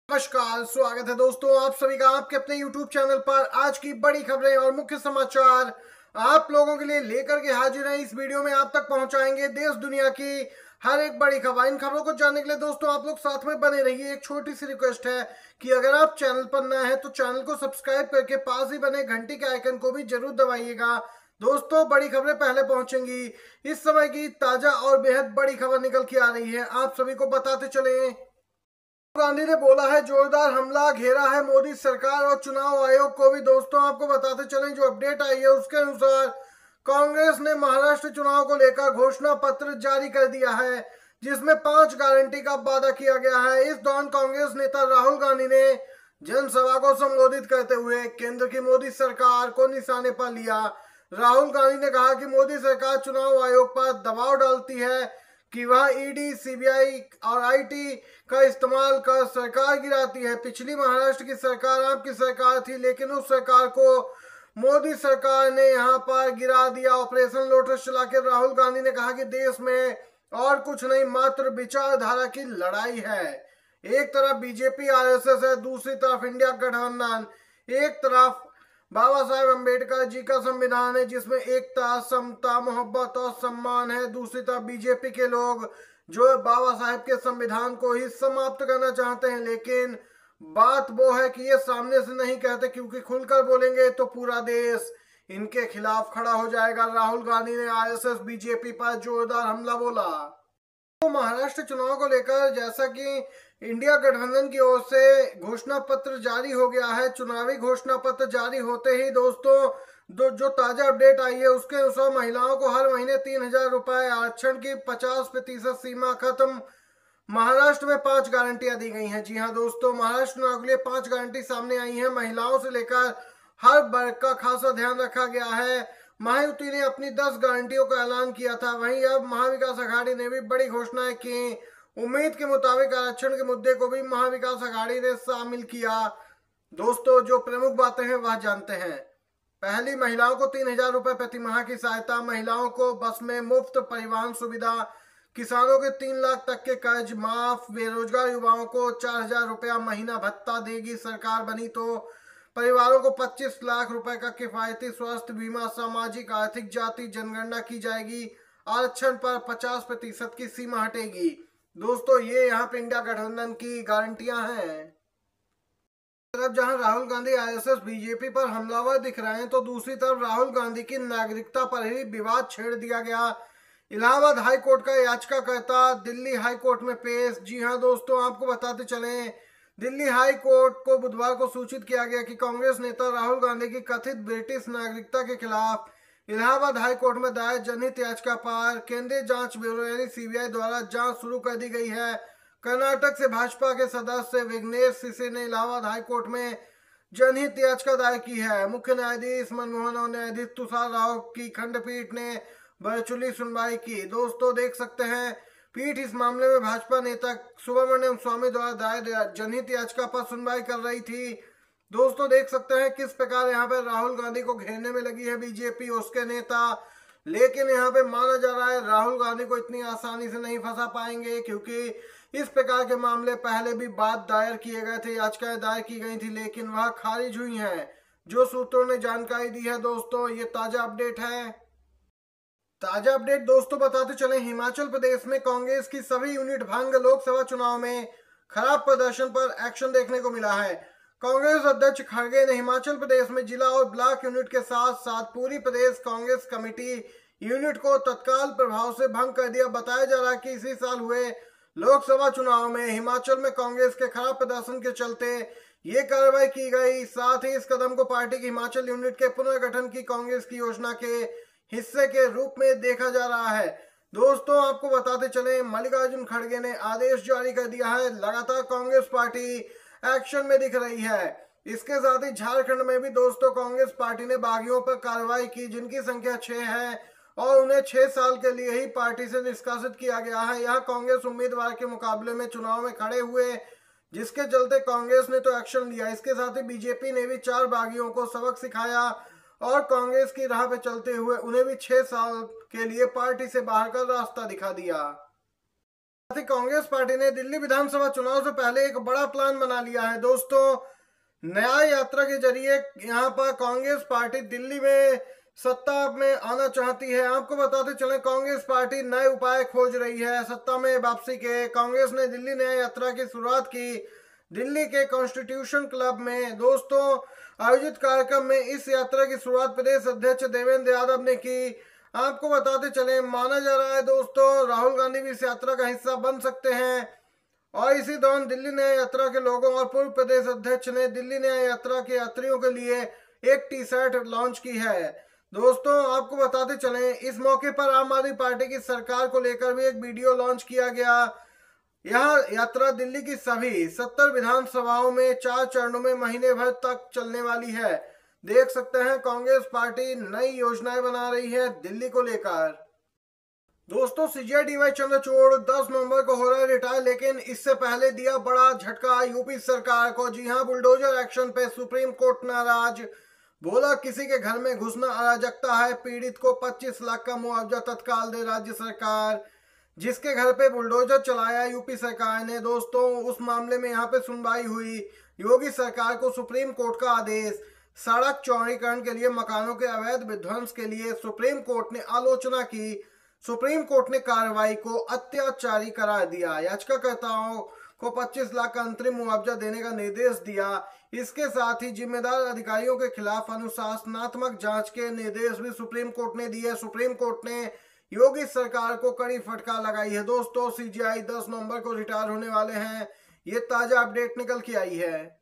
नमस्कार, स्वागत है दोस्तों आप सभी का आपके अपने YouTube चैनल पर। आज की बड़ी खबरें और मुख्य समाचार आप लोगों के लिए लेकर के हाजिर हैं। इस वीडियो में आप तक पहुंचाएंगे देश दुनिया की हर एक बड़ी खबर। इन खबरों को जानने के लिए दोस्तों आप लोग साथ में बने रहिए। एक छोटी सी रिक्वेस्ट है कि अगर आप चैनल पर नए हैं तो चैनल को सब्सक्राइब करके पास ही बने घंटी के आइकन को भी जरूर दबाइएगा। दोस्तों बड़ी खबरें पहले पहुंचेंगी। इस समय की ताजा और बेहद बड़ी खबर निकल के आ रही है, आप सभी को बताते चले। गांधी ने बोला है जोरदार हमला घेरा है मोदी सरकार और चुनाव आयोग को भी। दोस्तों आपको बताते चलें जो अपडेट आई है उसके अनुसार कांग्रेस ने महाराष्ट्र चुनाव को लेकर घोषणा पत्र जारी कर दिया है, जिसमें 5 गारंटी का वादा किया गया है। इस दौरान कांग्रेस नेता राहुल गांधी ने जनसभा को संबोधित करते हुए केंद्र की मोदी सरकार को निशाने पर लिया। राहुल गांधी ने कहा कि मोदी सरकार चुनाव आयोग पर दबाव डालती है कि वह ईडी, सीबीआई और आईटी का इस्तेमाल कर सरकार गिराती है। पिछली महाराष्ट्र की सरकार आपकी सरकार थी, लेकिन उस सरकार को मोदी सरकार ने यहां पर गिरा दिया। ऑपरेशन लोटस चलाकर राहुल गांधी ने कहा कि देश में और कुछ नहीं, मात्र विचारधारा की लड़ाई है। एक तरफ बीजेपी आरएसएस है, दूसरी तरफ इंडिया गठबंधन। एक तरफ बाबा साहेब अम्बेडकर जी का संविधान है जिसमें एकता, समता, मोहब्बत और सम्मान है। दूसरी तरफ बीजेपी के लोग जो बाबा साहेब के संविधान को ही समाप्त करना चाहते हैं। लेकिन बात वो है कि ये सामने से नहीं कहते, क्योंकि खुलकर बोलेंगे तो पूरा देश इनके खिलाफ खड़ा हो जाएगा। राहुल गांधी ने आरएसएस बीजेपी पर जोरदार हमला बोला। तो महाराष्ट्र चुनाव को लेकर जैसा कि इंडिया गठबंधन की ओर से घोषणा पत्र जारी हो गया है, चुनावी घोषणा पत्र जारी होते ही दोस्तों जो ताजा अपडेट आई है उसके अनुसार महिलाओं को हर महीने 3,000 रुपए, आरक्षण की 50% सीमा खत्म। महाराष्ट्र में 5 गारंटियां दी गई हैं। जी हाँ दोस्तों, महाराष्ट्र चुनाव के लिए 5 गारंटी सामने आई हैं। महिलाओं से लेकर हर वर्ग का खासा ध्यान रखा गया है। महायुति ने अपनी 10 गारंटियों का ऐलान किया था, वहीं अब महाविकास अघाड़ी ने भी बड़ी घोषणाएं की। उम्मीद के मुताबिक आरक्षण के मुद्दे को भी महाविकास अघाड़ी ने शामिल किया। दोस्तों जो प्रमुख बातें हैं वह जानते हैं। पहली, महिलाओं को 3,000 रुपए प्रति माह की सहायता, महिलाओं को बस में मुफ्त परिवहन सुविधा, किसानों के 3 लाख तक के कर्ज माफ, बेरोजगार युवाओं को 4,000 रुपया महीना भत्ता देगी सरकार बनी तो, परिवारों को 25 लाख रुपए का किफायती स्वास्थ्य बीमा, सामाजिक आर्थिक जाति जनगणना की जाएगी, आरक्षण पर 50% की सीमा हटेगी। दोस्तों ये यहाँ पे इंडिया गठबंधन की गारंटियां हैं। तरफ जहां राहुल गांधी आरएसएस बीजेपी पर हमलावर दिख रहे हैं, तो दूसरी तरफ राहुल गांधी की नागरिकता पर ही विवाद छेड़ दिया गया। इलाहाबाद हाई कोर्ट का याचिकाकर्ता दिल्ली हाई कोर्ट में पेश। जी हां दोस्तों, आपको बताते चलें दिल्ली हाई कोर्ट को बुधवार को सूचित किया गया कि कांग्रेस नेता राहुल गांधी की कथित ब्रिटिश नागरिकता के खिलाफ इलाहाबाद हाई कोर्ट में दायर जनहित याचिका पर केंद्रीय जांच ब्यूरो यानी सीबीआई द्वारा जांच शुरू कर दी गई है। कर्नाटक से भाजपा के सदस्य विघ्नेश सिसे ने इलाहाबाद हाई कोर्ट में जनहित याचिका दायर की है। मुख्य न्यायाधीश मनमोहन और न्यायाधीश तुषार राव की खंडपीठ ने वर्चुअली सुनवाई की। दोस्तों देख सकते हैं पीठ इस मामले में भाजपा नेता सुब्रमण्यम स्वामी द्वारा दायर जनहित याचिका पर सुनवाई कर रही थी। दोस्तों देख सकते हैं किस प्रकार यहाँ पे राहुल गांधी को घेरने में लगी है बीजेपी, उसके नेता। लेकिन यहाँ पे माना जा रहा है राहुल गांधी को इतनी आसानी से नहीं फंसा पाएंगे, क्योंकि इस प्रकार के मामले पहले भी बात दायर किए गए थे, याचिकाएं दायर की गई थी, लेकिन वह खारिज हुई हैं। जो सूत्रों ने जानकारी दी है दोस्तों, ये ताजा अपडेट है। ताजा अपडेट दोस्तों बताते चले, हिमाचल प्रदेश में कांग्रेस की सभी यूनिट भंग, लोकसभा चुनाव में खराब प्रदर्शन पर एक्शन देखने को मिला है। कांग्रेस अध्यक्ष खड़गे ने हिमाचल प्रदेश में जिला और ब्लॉक यूनिट के साथ साथ पूरी प्रदेश कांग्रेस कमेटी यूनिट को तत्काल प्रभाव से भंग कर दिया। बताया जा रहा है कि इसी साल हुए लोकसभा चुनाव में हिमाचल में कांग्रेस के खराब प्रदर्शन के चलते ये कार्रवाई की गई। साथ ही इस कदम को पार्टी की हिमाचल यूनिट के पुनर्गठन की कांग्रेस की योजना के हिस्से के रूप में देखा जा रहा है। दोस्तों आपको बताते चले, मल्लिकार्जुन खड़गे ने आदेश जारी कर दिया है। लगातार कांग्रेस पार्टी एक्शन में दिख रही है। इसके साथ ही झारखंड में भी दोस्तों कांग्रेस पार्टी ने बागियों पर कार्रवाई की, जिनकी संख्या 6 है और उन्हें 6 साल के लिए ही पार्टी से निष्कासित किया गया है। यह कांग्रेस उम्मीदवार के मुकाबले में चुनाव में खड़े हुए, जिसके चलते कांग्रेस ने तो एक्शन लिया। इसके साथ ही बीजेपी ने भी 4 बागियों को सबक सिखाया और कांग्रेस की राह पे चलते हुए उन्हें भी 6 साल के लिए पार्टी से बाहर का रास्ता दिखा दिया। साथ ही कांग्रेस पार्टी ने दिल्ली विधानसभा चुनाव से पहले एक बड़ा प्लान बना लिया है दोस्तों। न्याय यात्रा के जरिए यहाँ पर कांग्रेस पार्टी दिल्ली में सत्ता में आना चाहती है। आपको बताते चले कांग्रेस पार्टी नए उपाय खोज रही है सत्ता में वापसी के। कांग्रेस ने दिल्ली न्याय यात्रा की शुरुआत की दिल्ली के कॉन्स्टिट्यूशन क्लब में दोस्तों। आयोजित कार्यक्रम में इस यात्रा की शुरुआत प्रदेश अध्यक्ष देवेंद्र यादव ने की। आपको बताते चले माना जा रहा है दोस्तों राहुल गांधी भी इस यात्रा का हिस्सा बन सकते हैं। और इसी दौरान दिल्ली न्याय यात्रा के लोगों और पूर्व प्रदेश अध्यक्ष ने दिल्ली न्याय यात्रा के यात्रियों के लिए एक टी शर्ट लॉन्च की है दोस्तों। आपको बताते चले इस मौके पर आम आदमी पार्टी की सरकार को लेकर भी एक वीडियो लॉन्च किया गया। यह यात्रा दिल्ली की सभी 70 विधानसभाओं में 4 चरणों में महीने भर तक चलने वाली है। देख सकते हैं कांग्रेस पार्टी नई योजनाएं बना रही है दिल्ली को लेकर। दोस्तों सीजीआई डीवाई चंद्रचूड़ 10 नवंबर को हो रहा है रिटायर, लेकिन इससे पहले दिया बड़ा झटका यूपी सरकार को। जी हां, बुलडोजर एक्शन पे सुप्रीम कोर्ट नाराज, बोला किसी के घर में घुसना अराजकता है, पीड़ित को 25 लाख का मुआवजा तत्काल दे राज्य सरकार। जिसके घर पे बुलडोजर चलाया यूपी सरकार ने दोस्तों, उस मामले में यहाँ पे सुनवाई हुई। योगी सरकार को सुप्रीम कोर्ट का आदेश, सड़क चौड़ीकरण के लिए मकानों के अवैध विध्वंस के लिए सुप्रीम कोर्ट ने आलोचना की। सुप्रीम कोर्ट ने कार्रवाई को अत्याचारी करार दिया। याचिकाकर्ताओं को 25 लाख का अंतरिम मुआवजा देने का निर्देश दिया। इसके साथ ही जिम्मेदार अधिकारियों के खिलाफ अनुशासनात्मक जांच के निर्देश भी सुप्रीम कोर्ट ने दिए। सुप्रीम कोर्ट ने योगी सरकार को कड़ी फटकार लगाई है दोस्तों। सीजीआई 10 नवंबर को रिटायर होने वाले हैं, ये ताजा अपडेट निकल के आई है।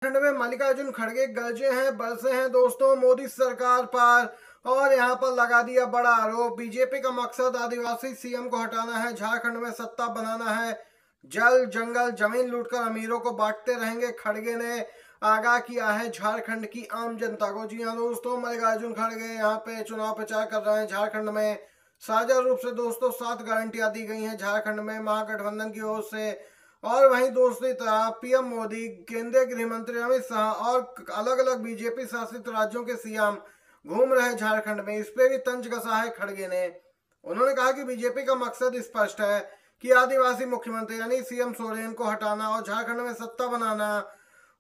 उत्तराखंड में मल्लिकार्जुन खड़गे गरजे हैं, बरसे हैं दोस्तों मोदी सरकार पर, और यहाँ पर लगा दिया बड़ा आरोप। बीजेपी का मकसद आदिवासी सीएम को हटाना है, झारखंड में सत्ता बनाना है, जल जंगल जमीन लूटकर अमीरों को बांटते रहेंगे। खड़गे ने आगाह किया है झारखंड की आम जनता को। जी हाँ दोस्तों, मल्लिकार्जुन खड़गे यहाँ पे चुनाव प्रचार कर रहे हैं झारखंड में। साझा रूप से दोस्तों 7 गारंटियां दी गई हैं झारखंड में महागठबंधन की ओर से। और वहीं दूसरी तरफ पीएम मोदी, केंद्रीय गृह मंत्री अमित शाह और अलग अलग बीजेपी शासित राज्यों के सीएम घूम रहे झारखंड में। इस पे भी तंज कसा है खड़गे ने। उन्होंने कहा कि बीजेपी का मकसद स्पष्ट है कि आदिवासी मुख्यमंत्री यानी सीएम सोरेन को हटाना और झारखंड में सत्ता बनाना।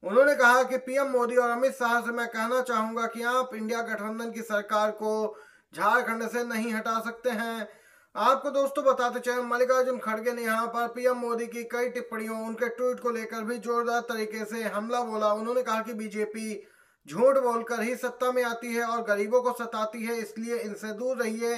उन्होंने कहा कि पीएम मोदी और अमित शाह से मैं कहना चाहूंगा कि आप इंडिया गठबंधन की सरकार को झारखंड से नहीं हटा सकते हैं। आपको दोस्तों बताते चले मल्लिकार्जुन खड़गे ने यहाँ पर पीएम मोदी की कई टिप्पणियों, उनके ट्वीट को लेकर भी जोरदार तरीके से हमला बोला। उन्होंने कहा कि बीजेपी झूठ बोलकर ही सत्ता में आती है और गरीबों को सताती है, इसलिए इनसे दूर रहिए।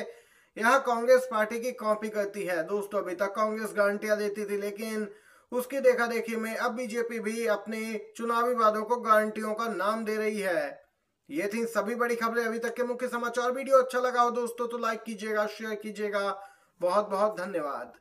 यह कांग्रेस पार्टी की कॉपी करती है दोस्तों। अभी तक कांग्रेस गारंटियां देती थी, लेकिन उसकी देखा देखी में अब बीजेपी भी अपने चुनावी वादों को गारंटियों का नाम दे रही है। ये थी सभी बड़ी खबरें, अभी तक के मुख्य समाचार। वीडियो अच्छा लगा हो दोस्तों तो लाइक कीजिएगा, शेयर कीजिएगा। बहुत बहुत धन्यवाद।